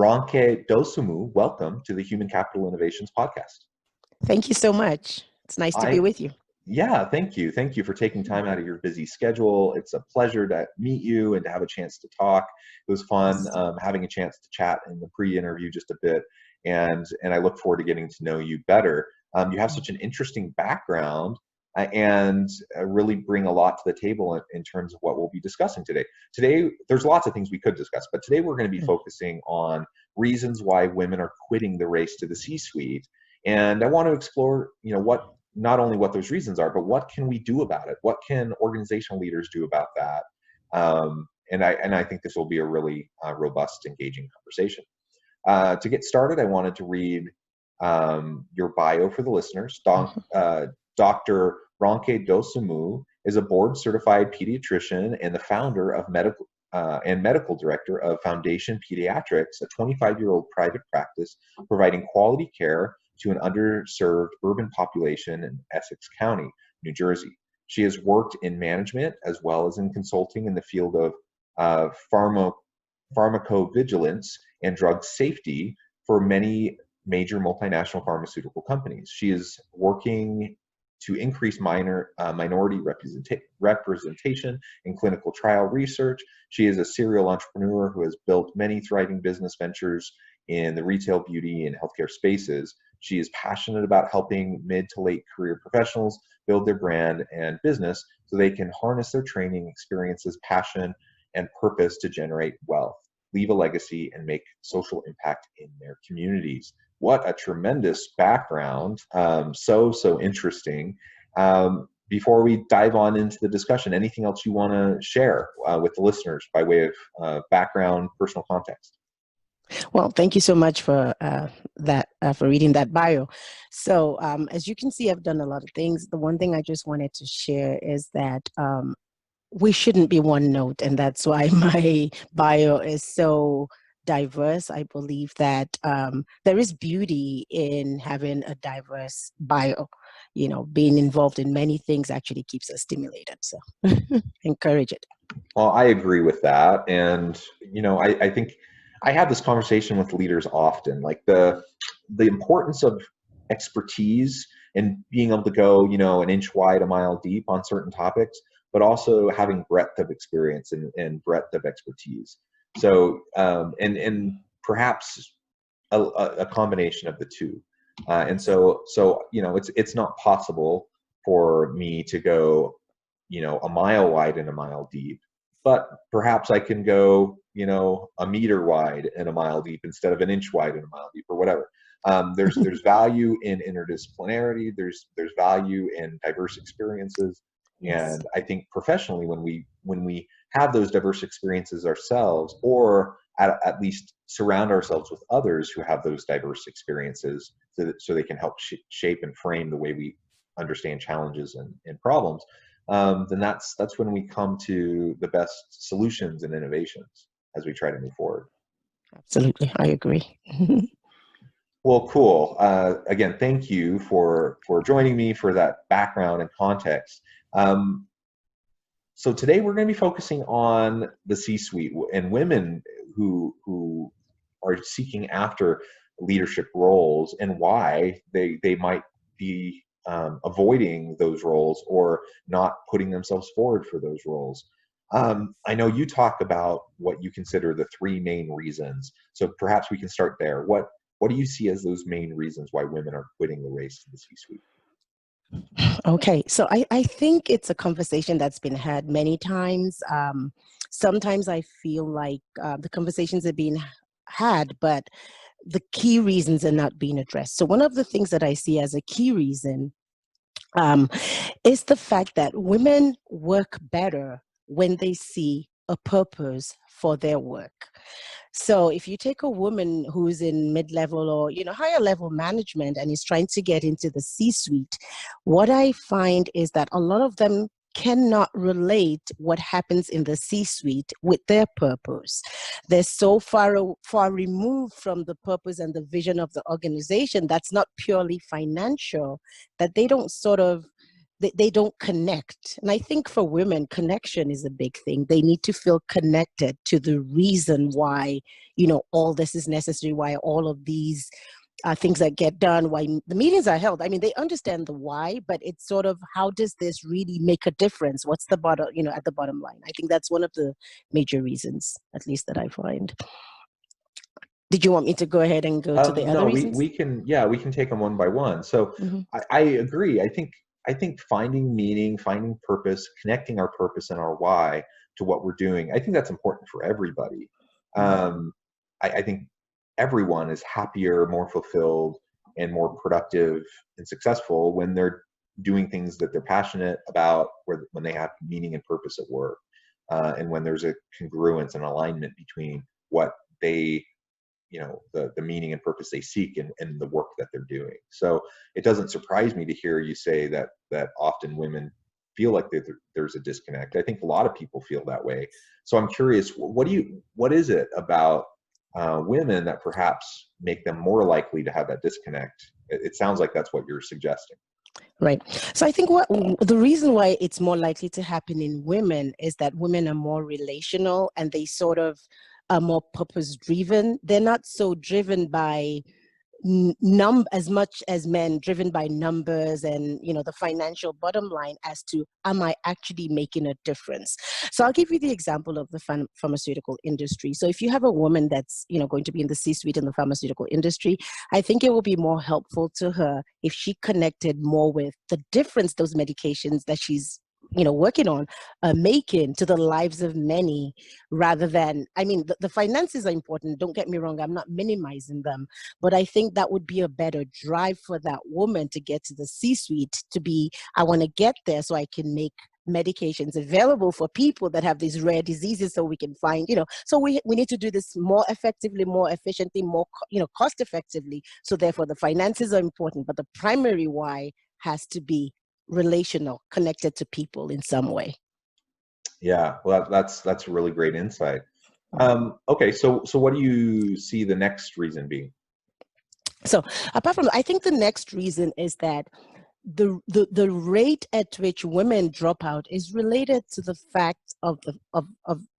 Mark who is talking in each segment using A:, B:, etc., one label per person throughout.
A: Ronke Dosunmu, welcome to the Human Capital Innovations podcast.
B: Thank you so much. It's nice to be with you.
A: Yeah, thank you. Thank you for taking time out of your busy schedule. It's a pleasure to meet you and to have a chance to talk. It was fun having a chance to chat in the pre-interview just a bit, and I look forward to getting to know you better. You have such an interesting background and really bring a lot to the table in terms of what we'll be discussing today. Today, there's lots of things we could discuss, but today we're going to be focusing on reasons why women are quitting the race to the C-suite. And I want to explore, not only what those reasons are, but what can we do about it? What can organizational leaders do about that? And I think this will be a really robust, engaging conversation. To get started, I wanted to read your bio for the listeners. Dr. Ronke Dosunmu is a board-certified pediatrician and the founder of medical director of Foundation Pediatrics, a 25-year-old private practice providing quality care to an underserved urban population in Essex County, New Jersey. She has worked in management as well as in consulting in the field of pharmacovigilance and drug safety for many major multinational pharmaceutical companies. She is working to increase minority representation in clinical trial research. She is a serial entrepreneur who has built many thriving business ventures in the retail, beauty, and healthcare spaces. She is passionate about helping mid to late career professionals build their brand and business so they can harness their training, experiences, passion, and purpose to generate wealth, leave a legacy, and make social impact in their communities. What a tremendous background. So interesting. Before we dive on into the discussion, anything else you want to share with the listeners by way of background, personal context?
B: Well, thank you so much for for reading that bio. So as you can see, I've done a lot of things. The one thing I just wanted to share is that we shouldn't be one note, and that's why my bio is so diverse. I believe that there is beauty in having a diverse bio. Being involved in many things actually keeps us stimulated. So encourage it.
A: Well, I agree with that. And, I think I have this conversation with leaders often, like the importance of expertise and being able to go, an inch wide, a mile deep on certain topics, but also having breadth of experience and breadth of expertise. So, and perhaps a combination of the two. And so, it's not possible for me to go, a mile wide and a mile deep, but perhaps I can go, a meter wide and a mile deep instead of an inch wide and a mile deep or whatever. There's value in interdisciplinarity. There's value in diverse experiences.
B: Yes.
A: And I think professionally, when we have those diverse experiences ourselves, or at least surround ourselves with others who have those diverse experiences, so they can help shape and frame the way we understand challenges and problems, then that's when we come to the best solutions and innovations as we try to move forward.
B: Absolutely, I agree.
A: Well, cool. Again, thank you for joining me, for that background and context. So today we're going to be focusing on the C-suite and women who are seeking after leadership roles and why they might be avoiding those roles or not putting themselves forward for those roles. I know you talk about what you consider the three main reasons. So perhaps we can start there. What do you see as those main reasons why women are quitting the race to the C-suite?
B: Okay, so I think it's a conversation that's been had many times. Sometimes I feel like the conversations are being had, but the key reasons are not being addressed. So one of the things that I see as a key reason is the fact that women work better when they see a purpose for their work. So if you take a woman who's in mid-level or higher level management and is trying to get into the C-suite, what I find is that a lot of them cannot relate what happens in the C-suite with their purpose. They're so far removed from the purpose and the vision of the organization that's not purely financial that they don't sort of they don't connect. And I think for women, connection is a big thing. They need to feel connected to the reason why, all this is necessary, why all of these things that get done, why the meetings are held. I mean, they understand the why, but it's sort of, how does this really make a difference? What's the bottom, at the bottom line? I think that's one of the major reasons, at least that I find. Did you want me to go ahead and go to the other
A: No,
B: reasons?
A: we can, yeah, we can take them one by one. So
B: Hmm.
A: I agree. I think finding meaning, finding purpose, connecting our purpose and our why to what we're doing, I think that's important for everybody. Um, I think everyone is happier, more fulfilled, and more productive and successful when they're doing things that they're passionate about, when they have meaning and purpose at work, and when there's a congruence and alignment between what they, the meaning and purpose they seek, and the work that they're doing. So it doesn't surprise me to hear you say that often women feel like there's a disconnect. I think a lot of people feel that way. So I'm curious, what is it about women that perhaps make them more likely to have that disconnect? It sounds like that's what you're suggesting.
B: Right. So I think the reason why it's more likely to happen in women is that women are more relational, and they sort of are more purpose driven. They're not so driven by as much as men, driven by numbers and the financial bottom line, as to, am I actually making a difference? So I'll give you the example of the pharmaceutical industry. So if you have a woman that's going to be in the C-suite in the pharmaceutical industry, I think it will be more helpful to her if she connected more with the difference those medications that she's working on making to the lives of many, rather than, I mean, the finances are important, don't get me wrong, I'm not minimizing them, but I think that would be a better drive for that woman to get to the C-suite, to be, I want to get there so I can make medications available for people that have these rare diseases, so we can find, so we need to do this more effectively, more efficiently, more cost effectively. So therefore the finances are important, but the primary why has to be relational, connected to people in some way.
A: Yeah, well, that's a really great insight.
B: Mhm.
A: Okay, so what do you see the next reason being?
B: So apart from, I think the next reason is that the rate at which women drop out is related to the fact of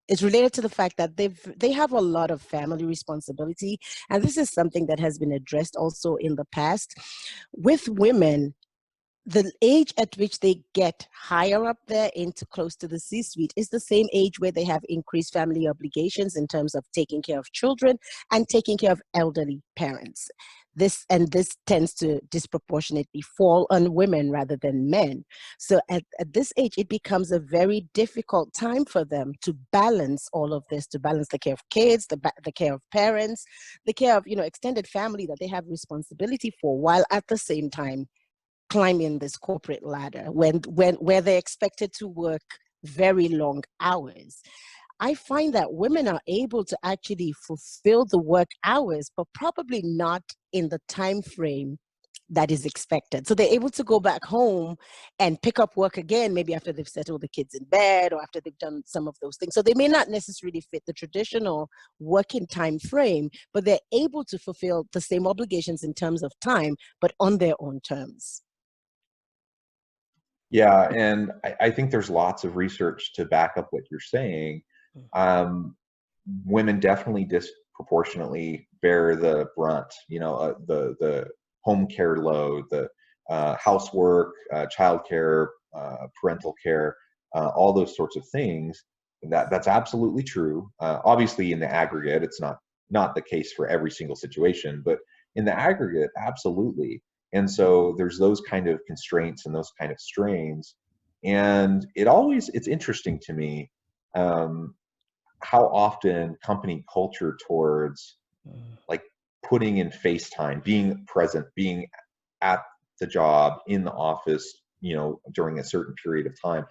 B: is related to the fact that they have a lot of family responsibility, and this is something that has been addressed also in the past with women. The age at which they get higher up there into close to the C-suite is the same age where they have increased family obligations in terms of taking care of children and taking care of elderly parents. This tends to disproportionately fall on women rather than men. So at this age, it becomes a very difficult time for them to balance all of this, to balance the care of kids, the care of parents, the care of extended family that they have responsibility for, while at the same time climbing this corporate ladder where they're expected to work very long hours. I find that women are able to actually fulfill the work hours, but probably not in the time frame that is expected. So they're able to go back home and pick up work again, maybe after they've settled the kids in bed or after they've done some of those things. So they may not necessarily fit the traditional working time frame, but they're able to fulfill the same obligations in terms of time, but on their own terms.
A: Yeah, and I think there's lots of research to back up what you're saying. Um, Women definitely disproportionately bear the brunt, the home care load, the housework, childcare, parental care, all those sorts of things. That's absolutely true. Obviously, in the aggregate, it's not the case for every single situation, but in the aggregate, absolutely. And so there's those kind of constraints and those kind of strains. And it's interesting to me, um, how often company culture towards, like, putting in face time, being present, being at the job, in the office, during a certain period of time,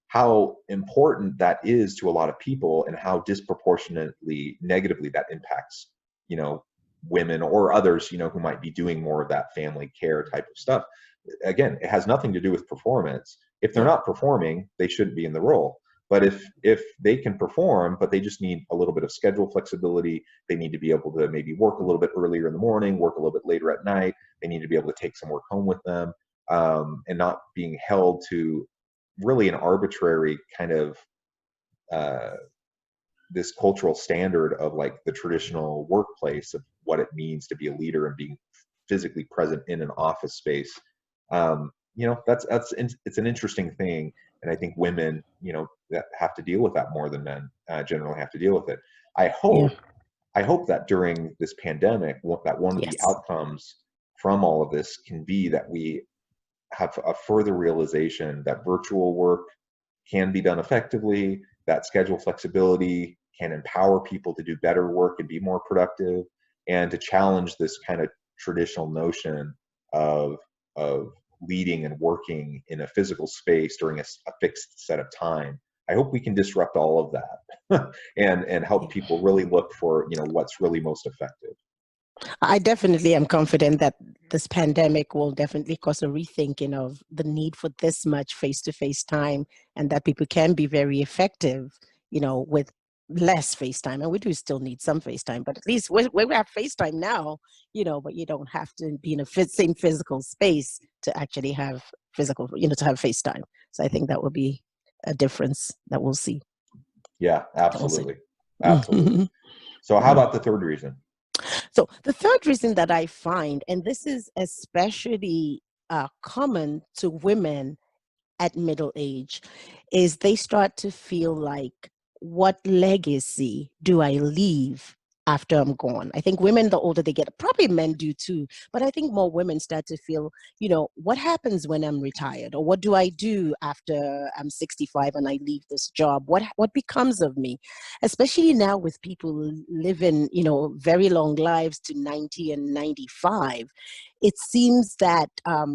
A: how important that is to a lot of people, and how disproportionately negatively that impacts, you know, women or others, who might be doing more of that family care type of stuff. Again, it has nothing to do with performance. If they're
B: Yeah.
A: not performing, they shouldn't be in the role. But if they can perform, but they just need a little bit of schedule flexibility, they need to be able to maybe work a little bit earlier in the morning, work a little bit later at night, they need to be able to take some work home with them. and not being held to really an arbitrary kind of this cultural standard of like the traditional workplace of what it means to be a leader and being physically present in an office space. It's an interesting thing, and I think women, that have to deal with that more than men generally have to deal with it. I
B: Yeah.
A: hope that during this pandemic, that one of the
B: Yes.
A: outcomes from all of this can be that we have a further realization that virtual work can be done effectively, that schedule flexibility can empower people to do better work and be more productive, and to challenge this kind of traditional notion of leading and working in a physical space during a fixed set of time. I hope we can disrupt all of that and help people really look for what's really most effective.
B: I definitely am confident that this pandemic will definitely cause a rethinking of the need for this much face-to-face time, and that people can be very effective, with less FaceTime. And we do still need some FaceTime, but at least we have FaceTime now, but you don't have to be in a same physical space to actually have physical, to have FaceTime. So I think that will be a difference that we'll see.
A: Yeah, absolutely.
B: Absolutely.
A: So how about the third reason?
B: So the third reason that I find, and this is especially common to women at middle age, is they start to feel like, what legacy do I leave after I'm gone? I think women, the older they get, probably men do too, but I think more women start to feel, what happens when I'm retired? Or what do I do after I'm 65 and I leave this job? What becomes of me? Especially now with people living, very long lives to 90 and 95. It seems that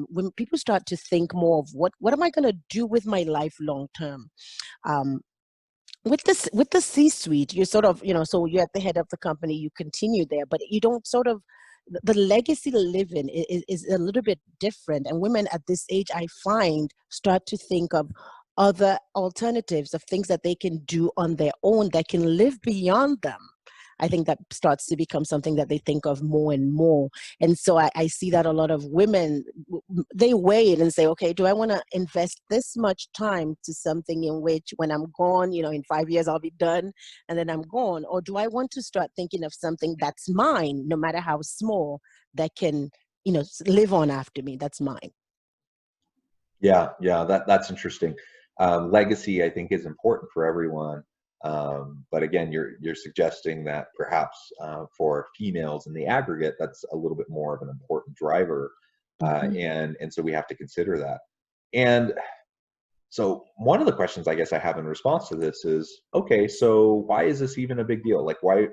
B: when people start to think more of what am I going to do with my life long term, with the C-suite, you sort of, so you're at the head of the company, you continue there, but you don't sort of, the legacy living is a little bit different. And women at this age, I find, start to think of other alternatives, of things that they can do on their own that can live beyond them. I think that starts to become something that they think of more and more. And so I see that a lot of women, they weigh it and say, okay, do I want to invest this much time to something in which when I'm gone, in 5 years I'll be done and then I'm gone? Or do I want to start thinking of something that's mine, no matter how small, that can, live on after me, that's mine?
A: Yeah, that's interesting. Legacy, I think, is important for everyone. But again, you're suggesting that perhaps for females in the aggregate, that's a little bit more of an important driver, and so we have to consider that. And so one of the questions I guess I have in response to this is, okay, so why is this even a big deal? Like, why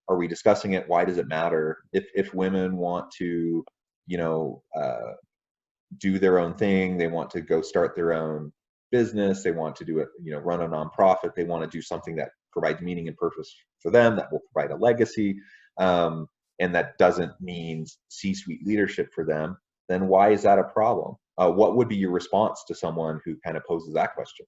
A: are we discussing it? Why does it matter if women want to, you know, uh, do their own thing? They want to go start their own business. They want to do it, run a nonprofit. They want to do something that provides meaning and purpose for them, that will provide a legacy, and that doesn't mean C-suite leadership for them. Then why is that a problem? What would be your response to someone who kind of poses that question?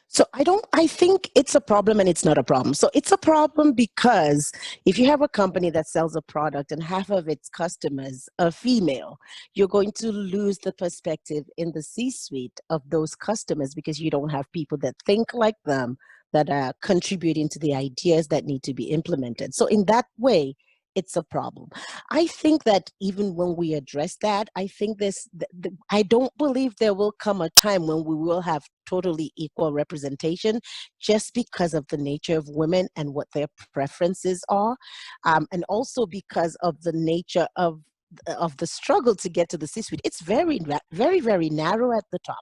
B: So I think it's a problem and it's not a problem. So it's a problem because if you have a company that sells a product and half of its customers are female, you're going to lose the perspective in the C-suite of those customers because you don't have people that think like them, that are contributing to the ideas that need to be implemented. So in that way, it's a problem. I think that even when we address that, I think I don't believe there will come a time when we will have totally equal representation, just because of the nature of women and what their preferences are, and also because of the nature of the struggle to get to the C-suite. It's very, very, very narrow at the top.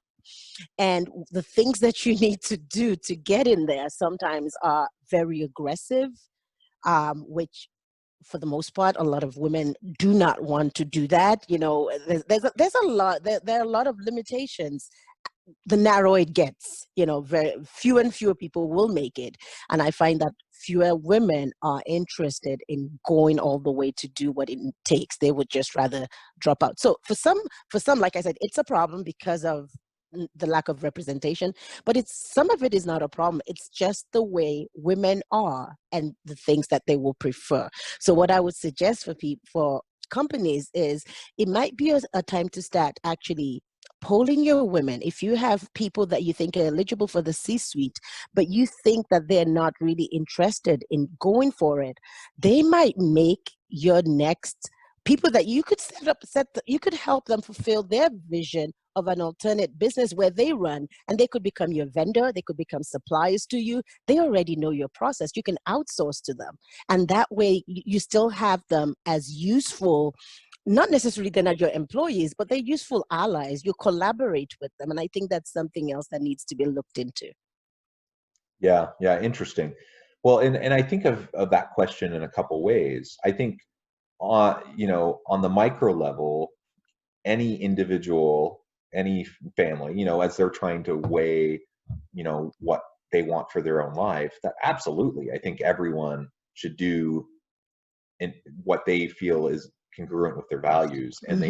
B: And the things that you need to do to get in there sometimes are very aggressive, which for the most part, a lot of women do not want to do that. There's a lot, there are a lot of limitations. The narrower it gets, very few and fewer people will make it. And I find that fewer women are interested in going all the way to do what it takes. They would just rather drop out. So for some, like I said, it's a problem because of the lack of representation, but some of it is not a problem. It's just the way women are and the things that they will prefer. So what I would suggest for companies is it might be a time to start actually polling your women. If you have people that you think are eligible for the C-suite, but you think that they're not really interested in going for it, they might make your next people that you could you could help them fulfill their vision of an alternate business where they run, and they could become your vendor, they could become suppliers to you. They already know your process. You can outsource to them. And that way you still have them as useful, not necessarily they're not your employees, but they're useful allies. You collaborate with them. And I think that's something else that needs to be looked into.
A: Yeah, yeah, interesting. Well, and I think of that question in a couple ways. I think on the micro level, any individual, any family, as they're trying to weigh, what they want for their own life, that absolutely, I think everyone should do in what they feel is congruent with their values, and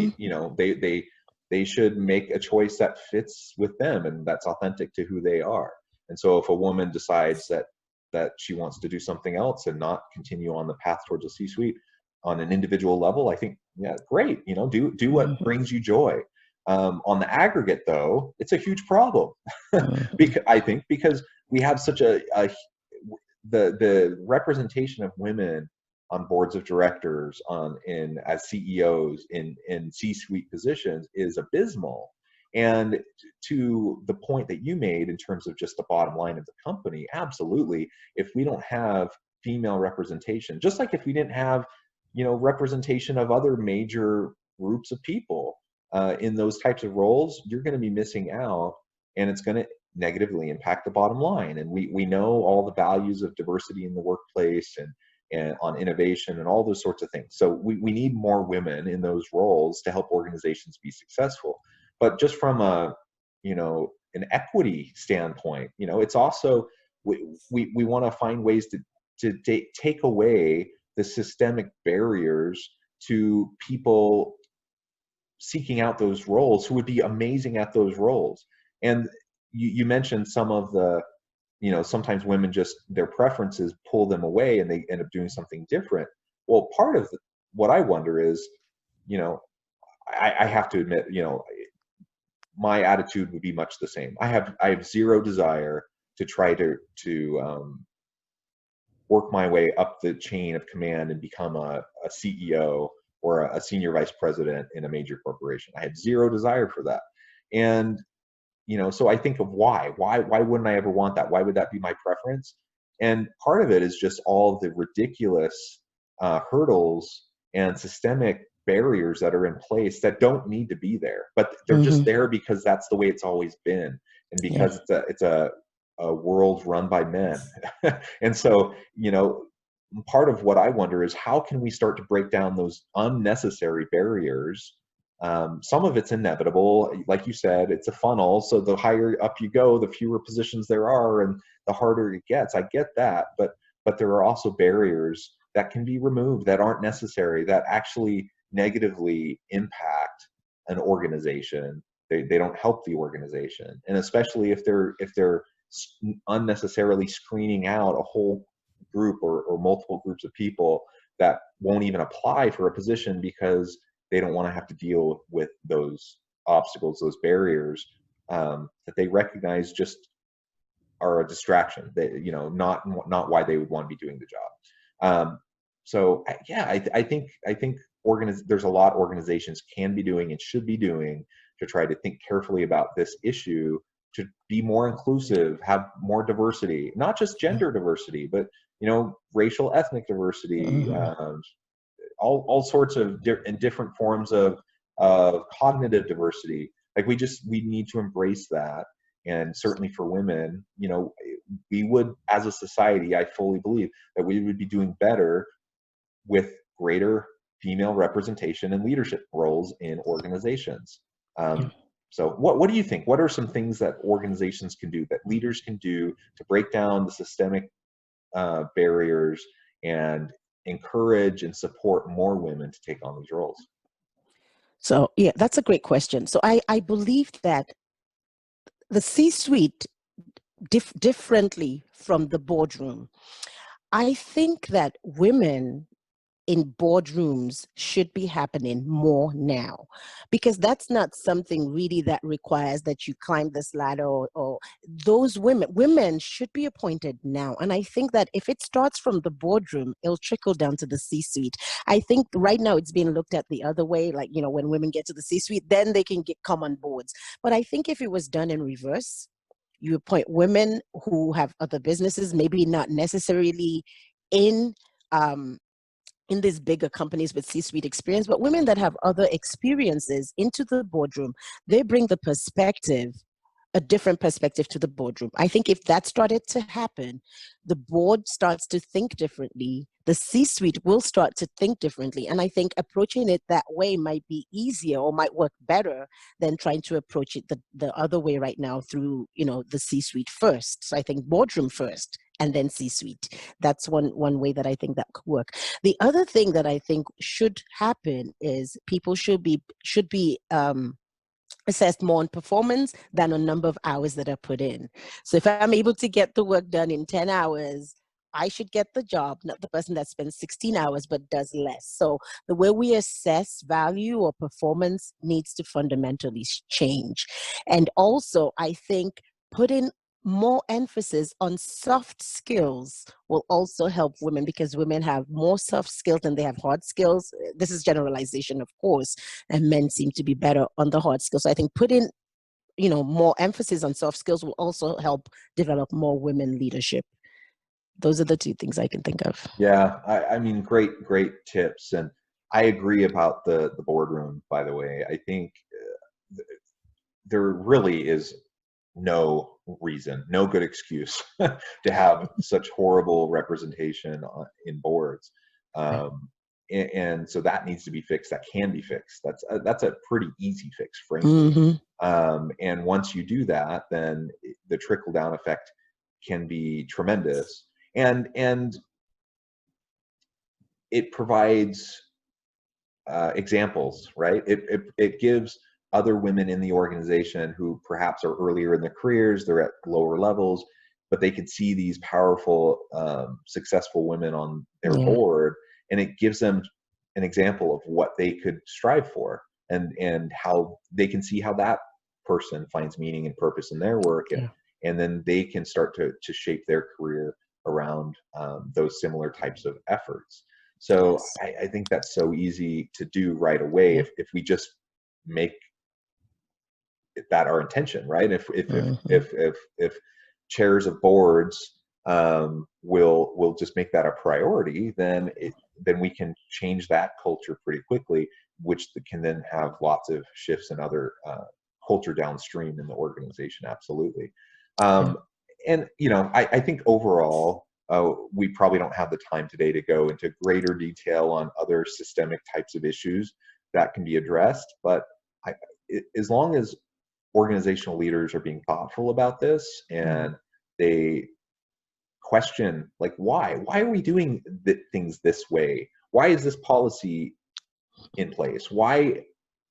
A: they should make a choice that fits with them and that's authentic to who they are. And so if a woman decides that she wants to do something else and not continue on the path towards a C-suite on an individual level, I think, yeah, great. Do what brings you joy. On the aggregate, though, it's a huge problem. because we have such the representation of women on boards of directors, as CEOs in C-suite positions is abysmal. And to the point that you made in terms of just the bottom line of the company, absolutely, if we don't have female representation, just like if we didn't have representation of other major groups of people in those types of roles, you're going to be missing out, and it's going to negatively impact the bottom line. And we know all the values of diversity in the workplace and on innovation and all those sorts of things. So we need more women in those roles to help organizations be successful. But just from an equity standpoint, it's also, we want to find ways to take away the systemic barriers to people seeking out those roles who would be amazing at those roles. And you mentioned some of the, sometimes women just, their preferences pull them away and they end up doing something different. Well, part of what I wonder is, I have to admit, my attitude would be much the same. I have zero desire to try to work my way up the chain of command and become a CEO or a senior vice president in a major corporation. I have zero desire for that. And so I think of why wouldn't I ever want that? Why would that be my preference? And part of it is just all the ridiculous hurdles and systemic barriers that are in place that don't need to be there, but they're just there because that's the way it's always been, and because it's a world run by men. And so, part of what I wonder is, how can we start to break down those unnecessary barriers? Some of it's inevitable. Like you said, it's a funnel. So the higher up you go, the fewer positions there are and the harder it gets. I get that. But there are also barriers that can be removed that aren't necessary, that actually negatively impact an organization. They don't help the organization. And especially if they're unnecessarily screening out a whole group or multiple groups of people that won't even apply for a position because they don't want to have to deal with those obstacles, those barriers that they recognize just are a distraction. That, not why they would want to be doing the job. So yeah, I think there's a lot organizations can be doing and should be doing to try to think carefully about this issue, to be more inclusive, have more diversity, not just gender diversity, but racial, ethnic diversity, all sorts of different forms of cognitive diversity. Like we need to embrace that. And certainly for women, we would, as a society, I fully believe that we would be doing better with greater female representation and leadership roles in organizations. So what do you think? What are some things that organizations can do, that leaders can do, to break down the systemic barriers and encourage and support more women to take on these roles?
B: So yeah, that's a great question. So I believe that the C-suite differently from the boardroom. I think that women in boardrooms should be happening more now, because that's not something really that requires that you climb this ladder, or those women should be appointed now. And I think that if it starts from the boardroom, it'll trickle down to the C-suite. I think right now it's being looked at the other way, like, you know, when women get to the C-suite, then they can come on boards. But I think if it was done in reverse, you appoint women who have other businesses, maybe not necessarily in um, in these bigger companies with C-suite experience, but women that have other experiences into the boardroom. They bring the perspective, a different perspective to the boardroom. I think if that started to happen, the board starts to think differently. The C-suite will start to think differently. And I think approaching it that way might be easier or might work better than trying to approach it the other way right now through, you know, the C-suite first. So I think boardroom first and then C-suite. That's one way that I think that could work. The other thing that I think should happen is people should be assessed more on performance than on number of hours that are put in. So if I'm able to get the work done in 10 hours, I should get the job, not the person that spends 16 hours but does less. So the way we assess value or performance needs to fundamentally change. And also, I think putting more emphasis on soft skills will also help women, because women have more soft skills than they have hard skills. This is generalization, of course, and men seem to be better on the hard skills. So I think putting, you know, more emphasis on soft skills will also help develop more women leadership. Those are the two things I can think of.
A: Yeah, I mean, great tips, and I agree about the boardroom. By the way, I think there really is no reason, no good excuse to have such horrible representation in boards. And so that needs to be fixed. That can be fixed. That's a pretty easy fix, frankly. And once you do that, then the trickle down effect can be tremendous. And it provides examples, right? It gives other women in the organization who perhaps are earlier in their careers, they're at lower levels, but they could see these powerful, successful women on their board, and it gives them an example of what they could strive for, and how they can see how that person finds meaning and purpose in their work, and then they can start to shape their career around those similar types of efforts. So I think that's so easy to do right away if we just make that our intention, right? If chairs of boards will just make that a priority, then we can change that culture pretty quickly, which can then have lots of shifts in other culture downstream in the organization. Absolutely. And you know, I think overall, we probably don't have the time today to go into greater detail on other systemic types of issues that can be addressed. But as long as organizational leaders are being thoughtful about this, and they question, like, why are we doing things this way? Why is this policy in place? Why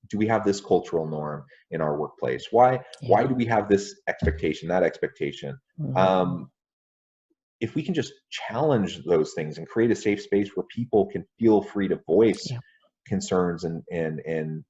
A: do we have this cultural norm in our workplace? Why do we have this expectation, that expectation? If we can just challenge those things and create a safe space where people can feel free to voice concerns and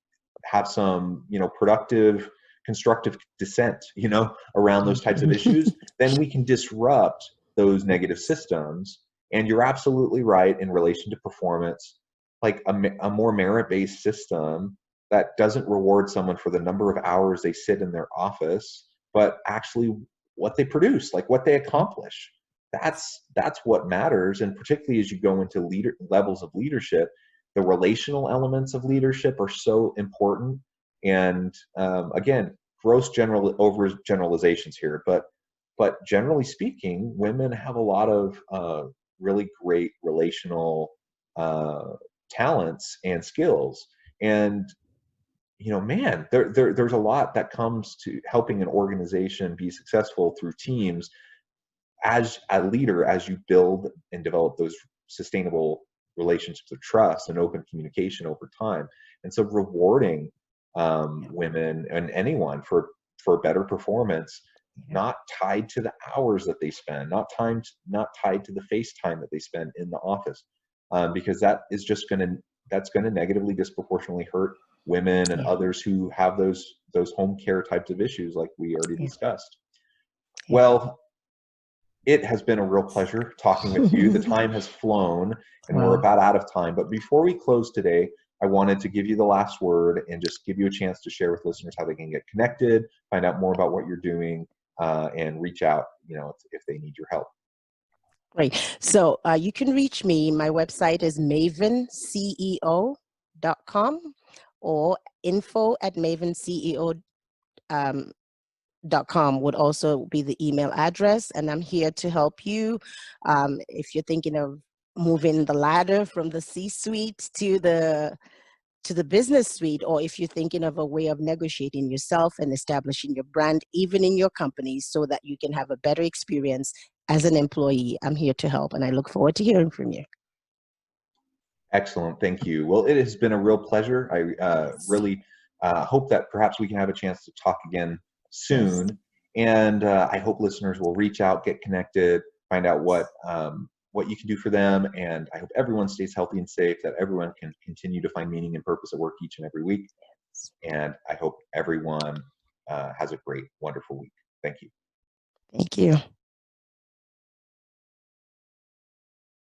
A: have some, you know, productive, constructive dissent, you know, around those types of issues, then we can disrupt those negative systems. And you're absolutely right in relation to performance, like a more merit-based system that doesn't reward someone for the number of hours they sit in their office, but actually what they produce, like what they accomplish. That's what matters. And particularly as you go into levels of leadership, the relational elements of leadership are so important. And again, gross overgeneralizations here, but generally speaking, women have a lot of really great relational talents and skills. And you know, man, there's a lot that comes to helping an organization be successful through teams. As a leader, as you build and develop those sustainable relationships of trust and open communication over time. And so rewarding women and anyone for better performance, not tied to the hours that they spend, not tied to the face time that they spend in the office, because that's going to negatively disproportionately hurt women and
B: Yeah.
A: others who have those home care types of issues like we already
B: Yeah.
A: discussed.
B: Yeah.
A: Well, it has been a real pleasure talking with you. The time has flown and we're
B: Wow.
A: about out of time. But before we close today, I wanted to give you the last word and just give you a chance to share with listeners how they can get connected, find out more about what you're doing, and reach out, if they need your help.
B: Great. So you can reach me. My website is mavenceo.com or info@mavenceo.com would also be the email address. And I'm here to help you. If you're thinking of moving the ladder from the C-suite to the business suite, or if you're thinking of a way of negotiating yourself and establishing your brand, even in your company, so that you can have a better experience as an employee, I'm here to help. And I look forward to hearing from you.
A: Excellent. Thank you. Well, it has been a real pleasure. I really hope that perhaps we can have a chance to talk again soon. And I hope listeners will reach out, get connected, find out what you can do for them. And I hope everyone stays healthy and safe, that everyone can continue to find meaning and purpose at work each and every week. And I hope everyone has a great, wonderful week. Thank you.
B: Thank you.